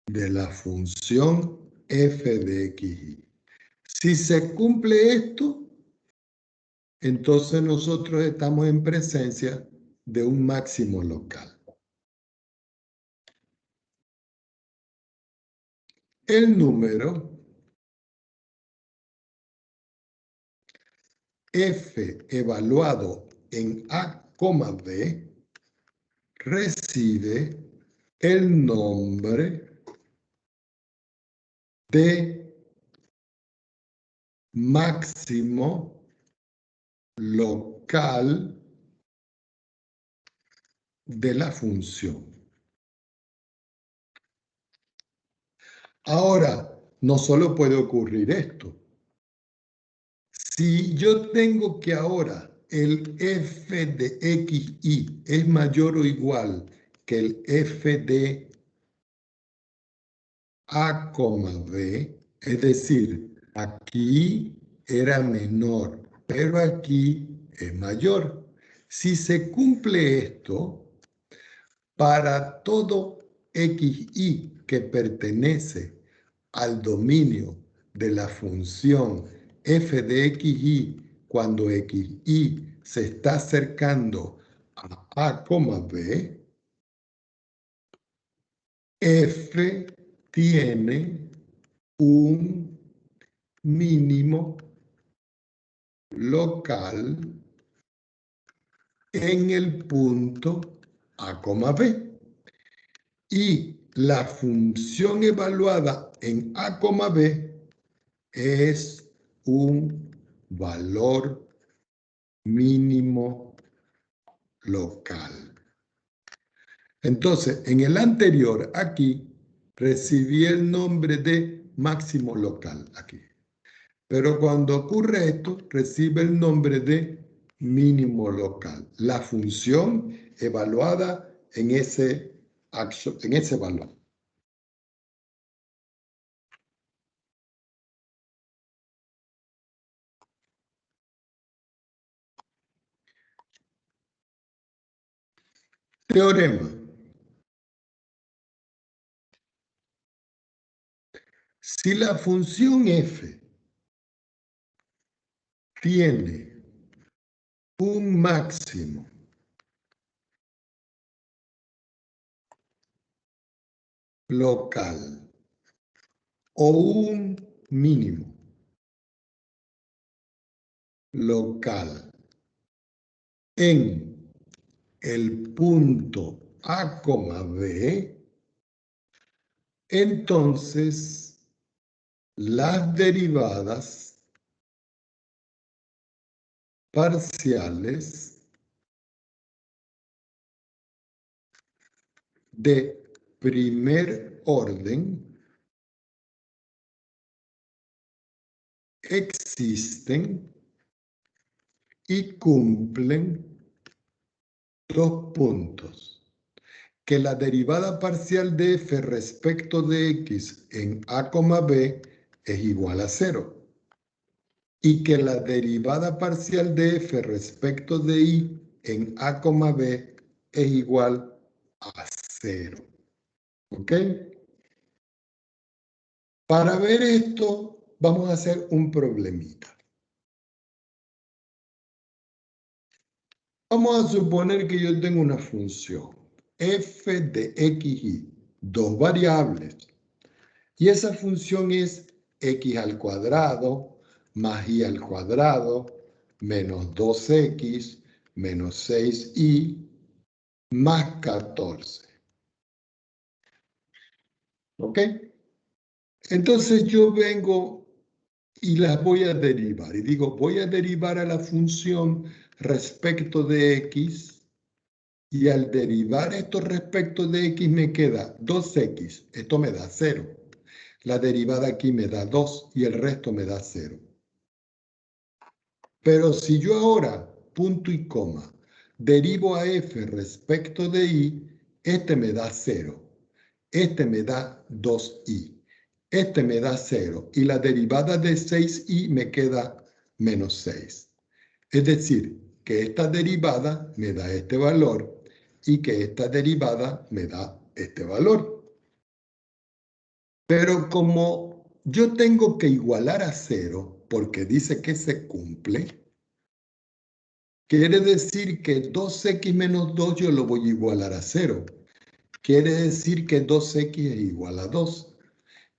[SPEAKER 1] de la función f de xy. Si se cumple esto, entonces nosotros estamos en presencia de un máximo local. El número f evaluado en A, B recibe el nombre de máximo local de la función. Ahora, no solo puede ocurrir esto. Si yo tengo que ahora el f de xy es mayor o igual que el f de A, B, es decir, aquí era menor, pero aquí es mayor. Si se cumple esto, para todo xy que pertenece al dominio de la función f de xy cuando xy se está acercando a A, B, f tiene un mínimo local en el punto A, B. Y la función evaluada en A, B es un valor mínimo local. Entonces, en el anterior, aquí, recibí el nombre de máximo local, aquí. Pero cuando ocurre esto, recibe el nombre de mínimo local. La función evaluada en ese valor. Teorema. Si la función f tiene un máximo local o un mínimo local en el punto A, B, entonces las derivadas parciales de primer orden existen y cumplen dos puntos. Que la derivada parcial de f respecto de x en A, B es igual a 0. Y que la derivada parcial de f respecto de y en A, B es igual a 0. ¿Ok? Para ver esto, vamos a hacer un problemita. Vamos a suponer que yo tengo una función f de xy, dos variables. Y esa función es x al cuadrado más y al cuadrado menos 2x menos 6y más 14. ¿Ok? Entonces yo vengo y las voy a derivar. Y digo, voy a derivar a la función respecto de x. Y al derivar esto respecto de x me queda 2x. Esto me da 0. La derivada aquí me da 2 y el resto me da 0. Pero si yo ahora, punto y coma, derivo a f respecto de y, este me da 0. Este me da 2y. Este me da 0. Y la derivada de 6y me queda menos 6. Es decir, que esta derivada me da este valor y que esta derivada me da este valor. Pero como yo tengo que igualar a 0, porque dice que se cumple, quiere decir que 2x menos 2 yo lo voy a igualar a 0. Quiere decir que 2x es igual a 2.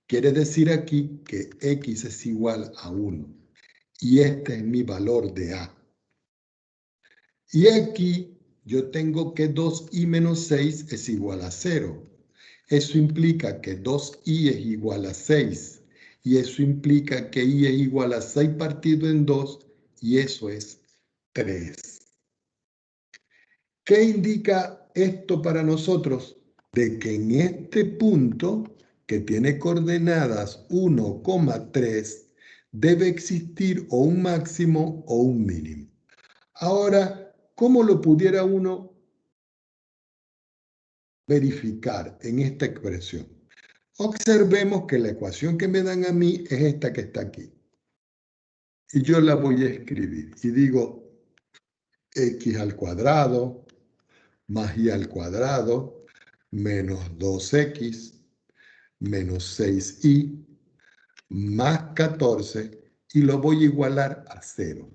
[SPEAKER 1] Quiere decir aquí que x es igual a 1. Y este es mi valor de a. Y aquí yo tengo que 2i menos 6 es igual a 0. Eso implica que 2i es igual a 6. Y eso implica que i es igual a 6 partido en 2. Y eso es 3. ¿Qué indica esto para nosotros? De que en este punto, que tiene coordenadas 1,3, debe existir o un máximo o un mínimo. Ahora, ¿cómo lo pudiera uno verificar en esta expresión? Observemos que la ecuación que me dan a mí es esta que está aquí. Y yo la voy a escribir. Y digo x al cuadrado más y al cuadrado menos 2x menos 6y más 14 y lo voy a igualar a 0.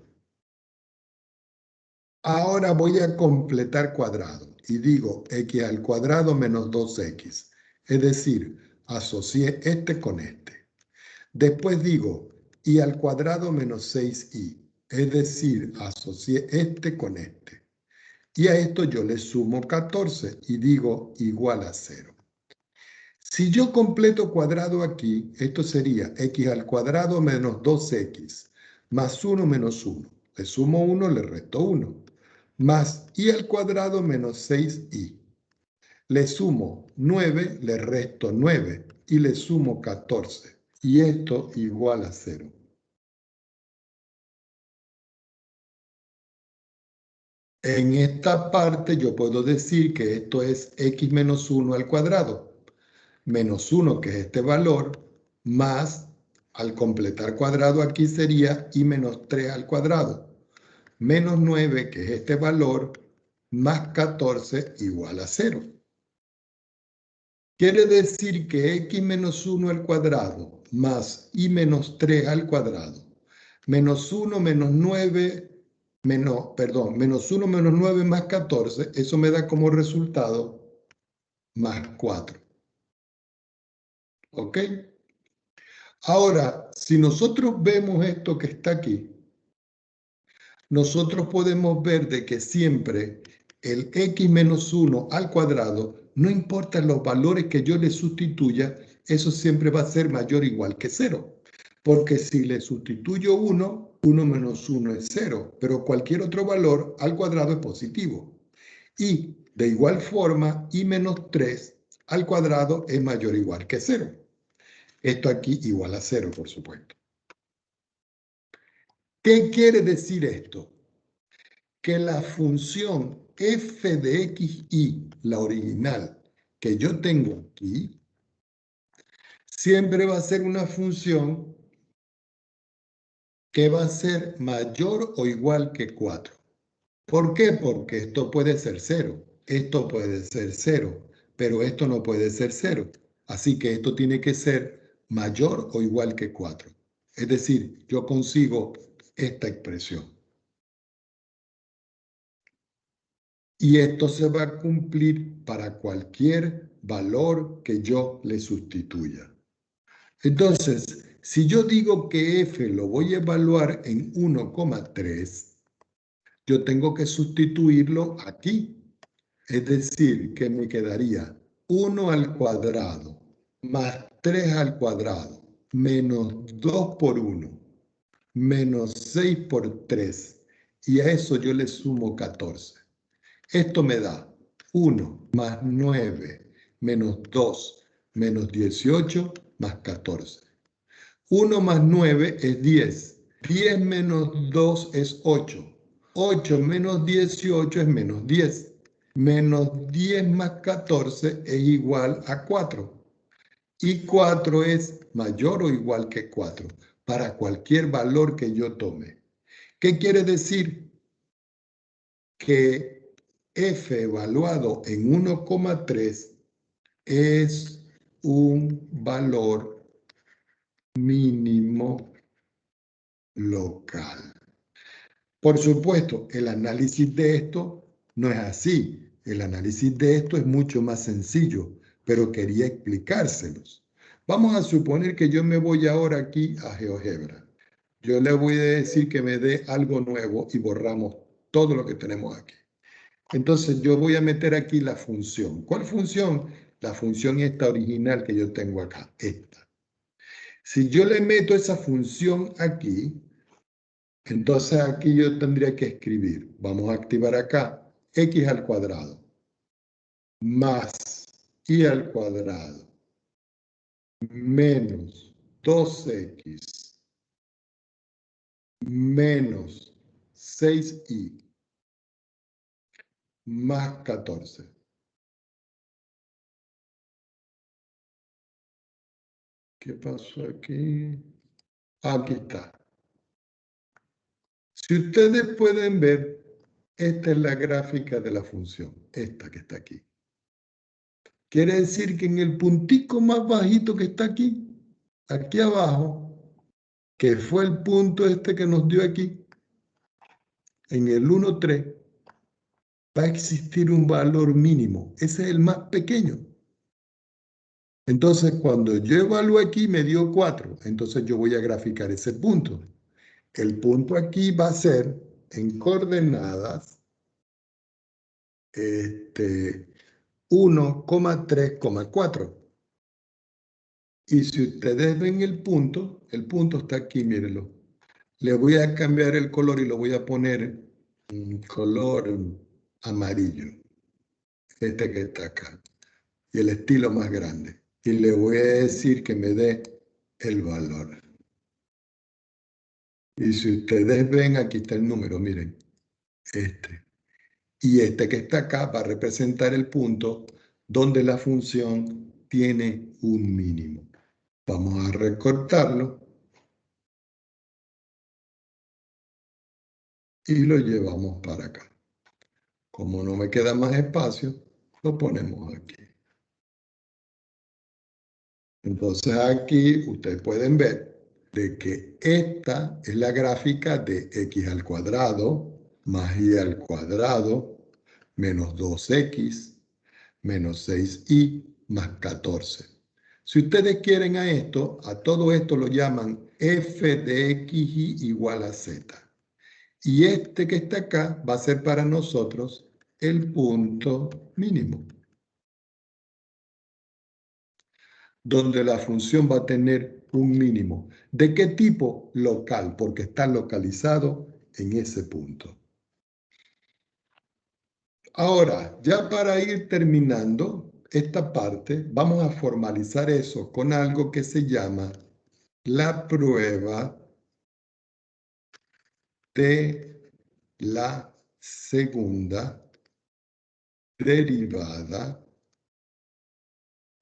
[SPEAKER 1] Ahora voy a completar cuadrado y digo x al cuadrado menos 2x. Es decir, asocié este con este. Después digo y al cuadrado menos 6y. Es decir, asocié este con este. Y a esto yo le sumo 14 y digo igual a 0. Si yo completo cuadrado aquí, esto sería x al cuadrado menos 2x más 1 menos 1. Le sumo 1, le resto 1. Más y al cuadrado menos 6y. Le sumo 9, le resto 9 y le sumo 14. Y esto igual a 0. En esta parte yo puedo decir que esto es x menos 1 al cuadrado, menos 1 que es este valor, más, al completar cuadrado aquí sería y menos 3 al cuadrado, menos 9 que es este valor, más 14 igual a 0. Quiere decir que x menos 1 al cuadrado más y menos 3 al cuadrado, menos 1 menos 9 menos 1 menos 9 más 14, eso me da como resultado más 4. ¿Ok? Ahora, si nosotros vemos esto que está aquí, nosotros podemos ver de que siempre el x menos 1 al cuadrado, no importa los valores que yo le sustituya, eso siempre va a ser mayor o igual que 0. Porque si le sustituyo 1, 1 menos 1 es 0, pero cualquier otro valor al cuadrado es positivo. Y de igual forma, y menos 3 al cuadrado es mayor o igual que 0. Esto aquí igual a 0, por supuesto. ¿Qué quiere decir esto? Que la función f de xy, la original que yo tengo aquí, siempre va a ser una función que va a ser mayor o igual que 4. ¿Por qué? Porque esto puede ser 0, esto puede ser 0, pero esto no puede ser 0. Así que esto tiene que ser mayor o igual que 4. Es decir, yo consigo esta expresión. Y esto se va a cumplir para cualquier valor que yo le sustituya. Entonces, si yo digo que f lo voy a evaluar en 1,3, yo tengo que sustituirlo aquí. Es decir, que me quedaría 1 al cuadrado más 3 al cuadrado menos 2 por 1 menos 6 por 3. Y a eso yo le sumo 14. Esto me da 1 más 9 menos 2 menos 18 más 14. 1 más 9 es 10. 10 menos 2 es 8. 8 menos 18 es menos 10. Menos 10 más 14 es igual a 4. Y 4 es mayor o igual que 4 para cualquier valor que yo tome. ¿Qué quiere decir? que f evaluado en 1,3 es un valor mínimo local. Por supuesto, el análisis de esto no es así. El análisis de esto es mucho más sencillo, pero quería explicárselos. Vamos a suponer que yo me voy ahora aquí a GeoGebra. Yo le voy a decir que me dé algo nuevo y borramos todo lo que tenemos aquí. Entonces yo voy a meter aquí la función. ¿Cuál función? La función esta original que yo tengo acá, esta. Si yo le meto esa función aquí, entonces aquí yo tendría que escribir, vamos a activar acá, x al cuadrado más y al cuadrado menos 2x menos 6y más 14. ¿Qué pasó aquí? Aquí está. Si ustedes pueden ver, esta es la gráfica de la función, esta que está aquí. Quiere decir que en el puntico más bajito que está aquí, aquí abajo, que fue el punto este que nos dio aquí, en el 1,3, va a existir un valor mínimo. Ese es el más pequeño. Entonces, cuando yo evalúo aquí, me dio 4. Entonces, yo voy a graficar ese punto. El punto aquí va a ser en coordenadas 1,3,4. Y si ustedes ven el punto está aquí, mírenlo. Le voy a cambiar el color y lo voy a poner en color amarillo. Este que está acá. Y el estilo más grande. Y le voy a decir que me dé el valor. Y si ustedes ven, aquí está el número, miren. Este. Y este que está acá va a representar el punto donde la función tiene un mínimo. Vamos a recortarlo. Y lo llevamos para acá. Como no me queda más espacio, lo ponemos aquí. Entonces aquí ustedes pueden ver de que esta es la gráfica de x al cuadrado más y al cuadrado menos 2x menos 6y más 14. Si ustedes quieren a todo esto lo llaman f de xy igual a z. Y este que está acá va a ser para nosotros el punto mínimo, donde la función va a tener un mínimo. ¿De qué tipo? Local, porque está localizado en ese punto. Ahora, ya para ir terminando esta parte, vamos a formalizar eso con algo que se llama la prueba de la segunda derivada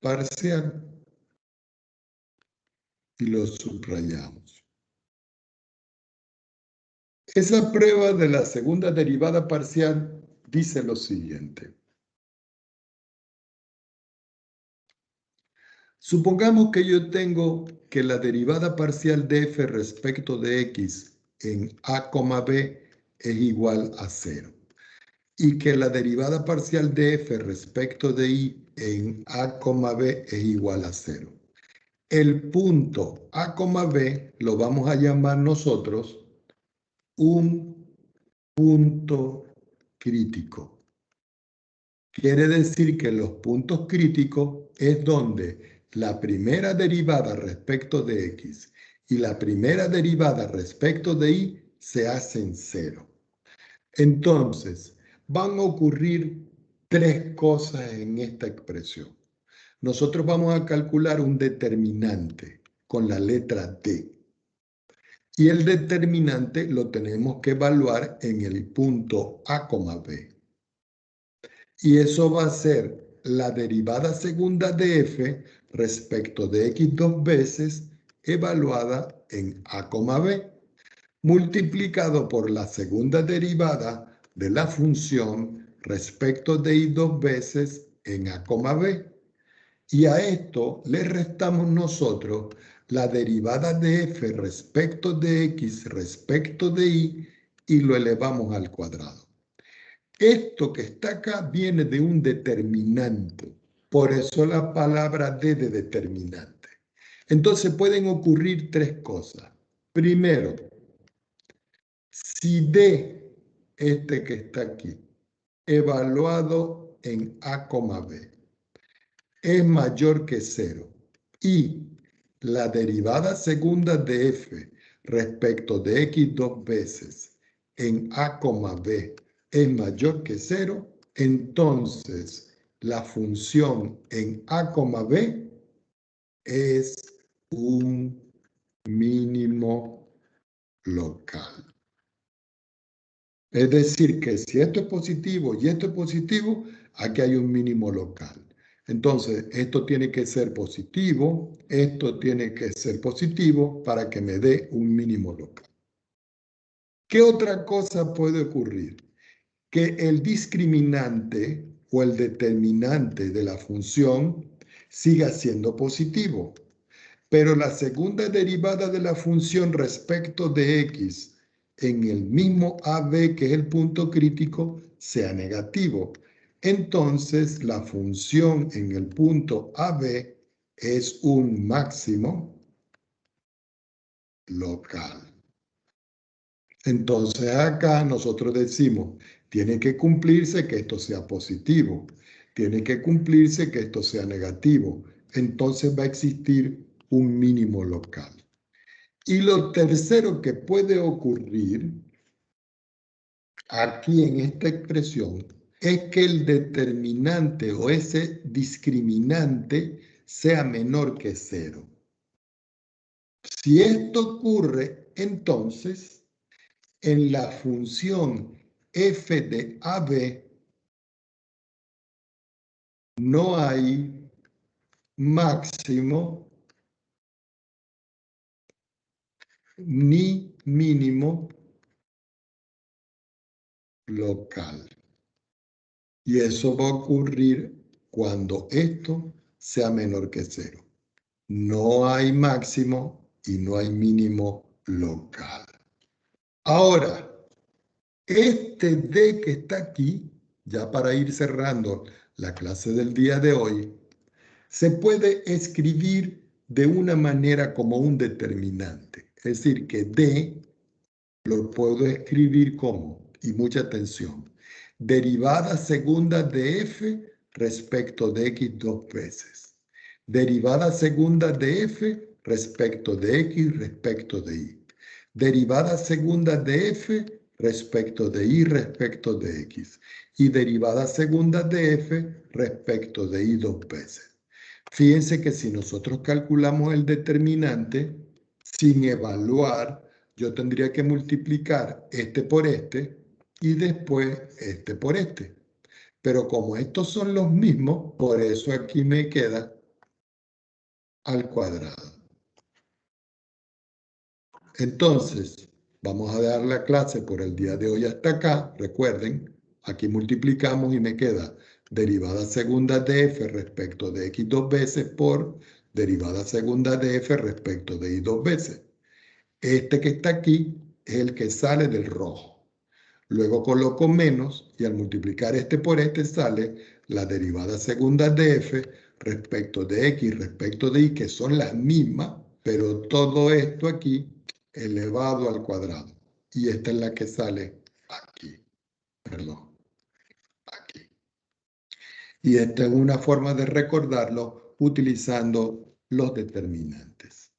[SPEAKER 1] parcial. Y lo subrayamos. Esa prueba de la segunda derivada parcial dice lo siguiente. Supongamos que yo tengo que la derivada parcial de f respecto de x en a, b es igual a 0 y que la derivada parcial de f respecto de y en a, b es igual a 0. El punto a, b lo vamos a llamar nosotros un punto crítico. Quiere decir que los puntos críticos es donde la primera derivada respecto de x y la primera derivada respecto de y se hacen 0. Entonces, van a ocurrir tres cosas en esta expresión. Nosotros vamos a calcular un determinante con la letra D. Y el determinante lo tenemos que evaluar en el punto a, b. Y eso va a ser la derivada segunda de f respecto de x dos veces evaluada en a, b, multiplicado por la segunda derivada de la función respecto de y dos veces en a, b. Y a esto le restamos nosotros la derivada de f respecto de x respecto de y lo elevamos al cuadrado. Esto que está acá viene de un determinante. Por eso la palabra d de determinante. Entonces pueden ocurrir tres cosas. Primero, si d, este que está aquí, evaluado en a, b, es mayor que 0 y la derivada segunda de f respecto de x dos veces en a, b es mayor que 0, entonces la función en a, b es un mínimo local. Es decir, que si esto es positivo y esto es positivo, aquí hay un mínimo local. Entonces, esto tiene que ser positivo, esto tiene que ser positivo para que me dé un mínimo local. ¿Qué otra cosa puede ocurrir? Que el discriminante o el determinante de la función siga siendo positivo, pero la segunda derivada de la función respecto de x en el mismo AB, que es el punto crítico, sea negativo. Entonces, la función en el punto AB es un máximo local. Entonces, acá nosotros decimos, tiene que cumplirse que esto sea positivo, tiene que cumplirse que esto sea negativo. Entonces va a existir un mínimo local. Y lo tercero que puede ocurrir aquí en esta expresión es que el determinante o ese discriminante sea menor que 0. Si esto ocurre, entonces en la función f de AB no hay máximo ni mínimo local. Y eso va a ocurrir cuando esto sea menor que 0. No hay máximo y no hay mínimo local. Ahora, este D que está aquí, ya para ir cerrando la clase del día de hoy, se puede escribir de una manera como un determinante. Es decir, que D lo puedo escribir como, y mucha atención, derivada segunda de f respecto de x dos veces. Derivada segunda de f respecto de x respecto de y. Derivada segunda de f respecto de y respecto de x. Y derivada segunda de f respecto de y dos veces. Fíjense que si nosotros calculamos el determinante sin evaluar, yo tendría que multiplicar este por este y después este por este. Pero como estos son los mismos, por eso aquí me queda al cuadrado. Entonces, vamos a dar la clase por el día de hoy hasta acá. Recuerden, aquí multiplicamos y me queda derivada segunda de f respecto de x dos veces por derivada segunda de f respecto de y dos veces. Este que está aquí es el que sale del rojo. Luego coloco menos y al multiplicar este por este sale la derivada segunda de f respecto de x respecto de y, que son las mismas, pero todo esto aquí elevado al cuadrado. Y esta es la que sale aquí. Perdón, aquí. Y esta es una forma de recordarlo utilizando los determinantes.